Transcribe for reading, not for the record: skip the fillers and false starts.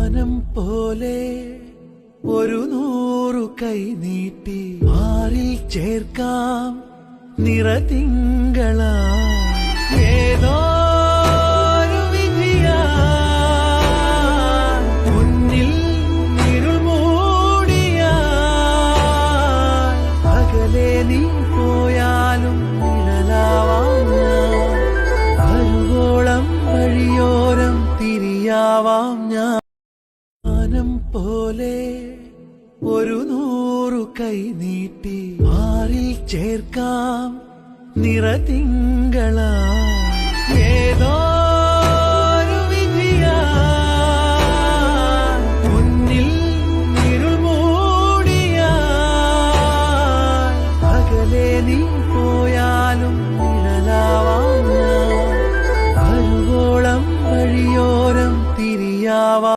വാനം പോലെ ഒരു 100 കൈ നീട്ടി മാറിൽ ചേർക്കാം നിറതിങ്കള ഏതോ ഒരു വിധിയാ മുന്നിൽ ഇരുൾ മൂടിയാ അകലെ നീ പോയാലും നിഴലാവാം ഞാൻ വരുവോളം വഴിയോരം തിരിയാവാം ഞാൻ വാനം പോലെ ഒരു 100 കൈ നീട്ടി മാറിൽ ചേർക്കാം നിറതിങ്കള ഏതോ